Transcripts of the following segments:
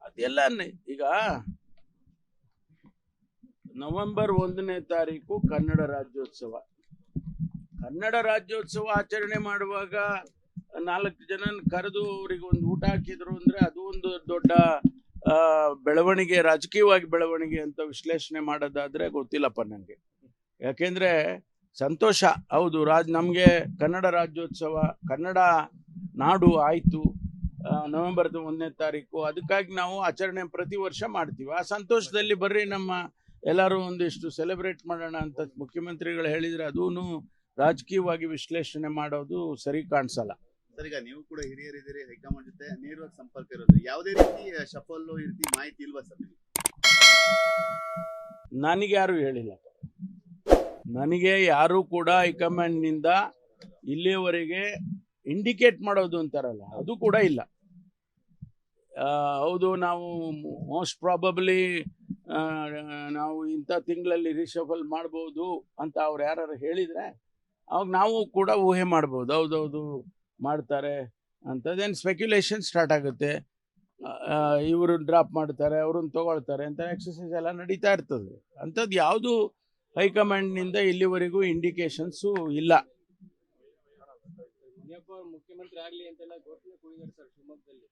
ಅದೆಲ್ಲ ಈಗ ನವೆಂಬರ್ 1ನೇ ತಾರೀಕು ಕನ್ನಡ ರಾಜ್ಯೋತ್ಸವ ಆಚರಣೆ ಮಾಡುವಾಗ 4 ಜನ ಕರೆದು ಅವರಿಗೆ ಒಂದು ಊಟ ಹಾಕಿದ್ರು ಅಂದ್ರೆ ಅದು ಒಂದು ದೊಡ್ಡ ಬೆಳವಣಿಗೆ, ರಾಜಕೀಯವಾಗಿ ಬೆಳವಣಿಗೆ ಅಂತ ವಿಶ್ಲೇಷಣೆ ಮಾಡೋದಾದ್ರೆ ಗೊತ್ತಿಲ್ಲಪ್ಪ ನನಗೆ. ಯಾಕೆಂದ್ರೆ ಸಂತೋಷ, ಹೌದು, ನಮಗೆ ಕನ್ನಡ ರಾಜ್ಯೋತ್ಸವ, ಕನ್ನಡ ನಾಡು ಆಯಿತು ನವೆಂಬರ್ 1ನೇ ತಾರೀಕು. ಅದಕ್ಕಾಗಿ ನಾವು ಆಚರಣೆ ಪ್ರತಿ ವರ್ಷ ಮಾಡ್ತೀವಿ. ಆ ಸಂತೋಷದಲ್ಲಿ ಬರ್ರಿ ನಮ್ಮ ಎಲ್ಲರೂ ಒಂದಿಷ್ಟು ಸೆಲೆಬ್ರೇಟ್ ಮಾಡೋಣ ಅಂತ ಮುಖ್ಯಮಂತ್ರಿಗಳು ಹೇಳಿದ್ರೆ ಅದೂ ರಾಜಕೀಯವಾಗಿ ವಿಶ್ಲೇಷಣೆ ಮಾಡೋದು ಸರಿ ಕಾಣಿಸಲ್ಲ. ಸರ್, ಈಗ ನೀವು ಕೂಡ ಹಿರಿಯರಿದ್ದೀರಿ, ಹೈಕಮಾಂಡ್ ಜೊತೆ ನೇರವಾಗಿ ಸಂಪರ್ಕ ಇರೋದು, ಯಾವುದೇ ರೀತಿ ಶಫಲ್ ಈ ರೀತಿ ಮಾಹಿತಿ ಇಲ್ವಾ ಸರ್? ನನಗೆ ಯಾರು ಹೇಳಿಲ್ಲ. ನನಗೆ ಯಾರು ಕೂಡ ಹೈಕಮಾಂಡ್ನಿಂದ ಇಲ್ಲಿಯವರೆಗೆ ಇಂಡಿಕೇಟ್ ಮಾಡೋದು ಅಂತಾರಲ್ಲ, ಅದು ಕೂಡ ಇಲ್ಲ. ಹೌದು, ನಾವು ಮೋಸ್ಟ್ ಪ್ರಾಬಬ್ಲಿ ನಾವು ಇಂಥ ತಿಂಗಳಲ್ಲಿ ರಿಶಫಲ್ ಮಾಡ್ಬೋದು ಅಂತ ಅವ್ರು ಯಾರು ಹೇಳಿದರೆ ಅವಾಗ ನಾವು ಕೂಡ ಊಹೆ ಮಾಡ್ಬೋದು, ಹೌದೌದು ಮಾಡ್ತಾರೆ ಅಂತದೇನು ಸ್ಪೆಕ್ಯುಲೇಷನ್ ಸ್ಟಾರ್ಟ್ ಆಗುತ್ತೆ. ಇವರು ಡ್ರಾಪ್ ಮಾಡ್ತಾರೆ, ಅವ್ರನ್ನ ತಗೊಳ್ತಾರೆ ಅಂತ ಎಕ್ಸಸೈಸ್ ಎಲ್ಲ ನಡೀತಾ ಇರ್ತದೆ. ಅಂಥದ್ದು ಯಾವುದು ಹೈಕಮಾಂಡ್ನಿಂದ ಇಲ್ಲಿವರೆಗೂ ಇಂಡಿಕೇಶನ್ಸು ಇಲ್ಲ. ಮುಖ್ಯಮಂತ್ರಿ ಆಗಲಿ ಅಂತೆಲ್ಲ ಘೋಷಣೆ ಕೂಗಿದ್ದಾರೆ ಸರ್ ಶಿವಮೊಗ್ಗದಲ್ಲಿ,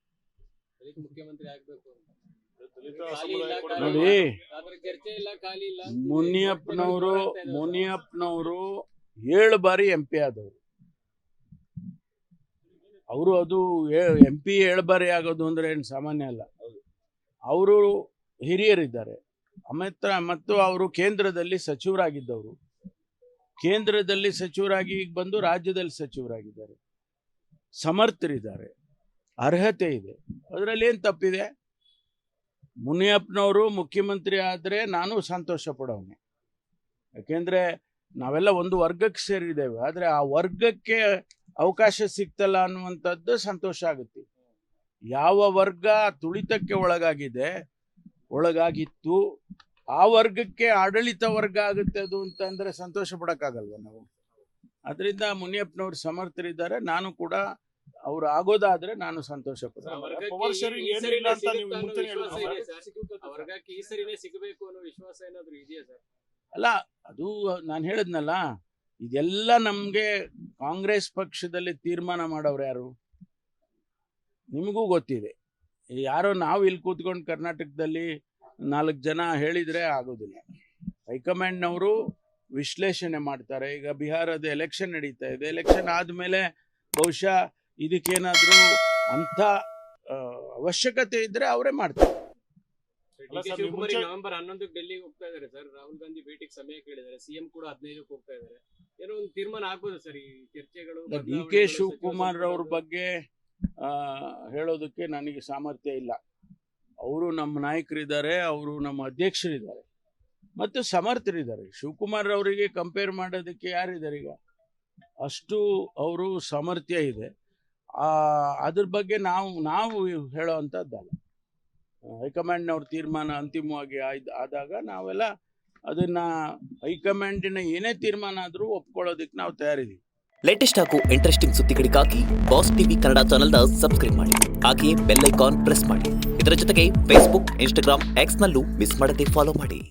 ದಲಿತ ಮುಖ್ಯಮಂತ್ರಿ ಆಗಬೇಕು ಅಂತ. ನೋಡಿ, ಮುನಿಯಪ್ಪನವರು 7 ಬಾರಿ MP ಆದವರು. ಅವರು ಅದು MP 7 ಬಾರಿ ಆಗೋದು ಅಂದ್ರೆ ಏನು ಸಾಮಾನ್ಯ ಅಲ್ಲ. ಅವರು ಹಿರಿಯರಿದ್ದಾರೆ. ಮತ್ತು ಅವರು ಕೇಂದ್ರದಲ್ಲಿ ಸಚಿವರಾಗಿದ್ದವರು. ಕೇಂದ್ರದಲ್ಲಿ ಸಚಿವರಾಗಿ ಈಗ ಬಂದು ರಾಜ್ಯದಲ್ಲಿ ಸಚಿವರಾಗಿದ್ದಾರೆ. ಸಮರ್ಥರಿದ್ದಾರೆ, ಅರ್ಹತೆ ಇದೆ. ಅದರಲ್ಲಿ ಏನು ತಪ್ಪಿದೆ? ಮುನಿಯಪ್ಪನವರು ಮುಖ್ಯಮಂತ್ರಿ ಆದರೆ ನಾನು ಸಂತೋಷ ಪಡೋನೆ. ಯಾಕೆಂದರೆ ನಾವೆಲ್ಲ ಒಂದು ವರ್ಗಕ್ಕೆ ಸೇರಿದ್ದೇವೆ. ಆದರೆ ಆ ವರ್ಗಕ್ಕೆ ಅವಕಾಶ ಸಿಗ್ತಲ್ಲ ಅನ್ನುವಂಥದ್ದು ಸಂತೋಷ ಆಗುತ್ತೆ. ಯಾವ ವರ್ಗ ತುಳಿತಕ್ಕೆ ಒಳಗಾಗಿತ್ತು ಆ ವರ್ಗಕ್ಕೆ ಆಡಳಿತ ವರ್ಗ ಆಗುತ್ತೆ ಅದು ಅಂತಂದರೆ ಸಂತೋಷ ಪಡೋಕ್ಕಾಗಲ್ವ ನಾವು? ಅದರಿಂದ ಮುನಿಯಪ್ಪನವರು ಸಮರ್ಥರಿದ್ದಾರೆ. ನಾನು ಕೂಡ ಅವ್ರು ಆಗೋದಾದ್ರೆ ನಾನು ಸಂತೋಷ ಪಡ್ತೀನಿ. ಅಲ್ಲ, ಅದು ನಾನು ಹೇಳಿದ್ನಲ್ಲ, ಇದೆಲ್ಲ ನಮಗೆ ಕಾಂಗ್ರೆಸ್ ಪಕ್ಷದಲ್ಲಿ ತೀರ್ಮಾನ ಮಾಡೋರು ಯಾರು ನಿಮಗೂ ಗೊತ್ತಿದೆ. ಯಾರೋ ನಾವು ಇಲ್ಲಿ ಕೂತ್ಕೊಂಡು ಕರ್ನಾಟಕದಲ್ಲಿ 4 ಜನ ಹೇಳಿದರೆ ಆಗೋದಿಲ್ಲ. ಹೈಕಮಾಂಡ್ನವರು ವಿಶ್ಲೇಷಣೆ ಮಾಡ್ತಾರೆ. ಈಗ ಬಿಹಾರದ ಎಲೆಕ್ಷನ್ ನಡೀತಾ ಇದೆ. ಎಲೆಕ್ಷನ್ ಆದಮೇಲೆ ಬಹುಶಃ ಇದಕ್ಕೇನಾದರೂ ಅಂಥ ಅವಶ್ಯಕತೆ ಇದ್ರೆ ಅವರೇ ಮಾಡ್ತಾರೆ. ನವೆಂಬರ್ 11 ಡೆಲ್ಲಿಗೆ ಹೋಗ್ತಾ ಇದ್ದಾರೆ ಸರ್. ರಾಹುಲ್ ಗಾಂಧಿ ಭೇಟಿಗೆ ಸಮಯ ಕೇಳಿದ್ದಾರೆ. CM ಕೂಡ 15ಕ್ಕೆ ಹೋಗ್ತಾ ಇದ್ದಾರೆ. ಏನೋ ಒಂದು ತೀರ್ಮಾನ ಆಗ್ಬೋದು ಸರ್ ಈ ಚರ್ಚೆಗಳು. DK ಶಿವಕುಮಾರ್ ಅವ್ರ ಬಗ್ಗೆ ಹೇಳೋದಕ್ಕೆ ನನಗೆ ಸಾಮರ್ಥ್ಯ ಇಲ್ಲ. ಅವರು ನಮ್ಮ ನಾಯಕರಿದ್ದಾರೆ, ಅವರು ನಮ್ಮ ಅಧ್ಯಕ್ಷರಿದ್ದಾರೆ ಮತ್ತು ಸಮರ್ಥರಿದ್ದಾರೆ. ಶಿವಕುಮಾರ್ ಅವರಿಗೆ ಕಂಪೇರ್ ಮಾಡೋದಕ್ಕೆ ಯಾರಿದ್ದಾರೆ? ಈಗ ಅಷ್ಟು ಅವರು ಸಾಮರ್ಥ್ಯ ಇದೆ. ಅದ್ರ ಬಗ್ಗೆ ನಾವು ಹೇಳೋ ಅಂಥದ್ದಲ್ಲ. ಹೈಕಮಾಂಡ್ನವ್ರ ತೀರ್ಮಾನ ಅಂತಿಮವಾಗಿ ಆದಾಗ ನಾವೆಲ್ಲ ಅದನ್ನು ಹೈಕಮಾಂಡಿನ ಏನೇ ತೀರ್ಮಾನ ಆದರೂ ಒಪ್ಕೊಳ್ಳೋದಕ್ಕೆ ನಾವು ತಯಾರಿದ್ದೀವಿ. ಲೇಟೆಸ್ಟ್ ಹಾಗೂ ಇಂಟ್ರೆಸ್ಟಿಂಗ್ ಸುದ್ದಿಗಳಿಗಾಗಿ ಬಾಸ್ ಟಿವಿ ಕನ್ನಡ ಚಾನೆಲ್ನ ಸಬ್ಸ್ಕ್ರೈಬ್ ಮಾಡಿ. ಹಾಗೆಯೇ ಬೆಲ್ ಐಕಾನ್ ಪ್ರೆಸ್ ಮಾಡಿ. ಇದರ ಜೊತೆಗೆ ಫೇಸ್ಬುಕ್, ಇನ್ಸ್ಟಾಗ್ರಾಮ್, ಎಕ್ಸ್ನಲ್ಲೂ ಮಿಸ್ ಮಾಡದೆ ಫಾಲೋ ಮಾಡಿ.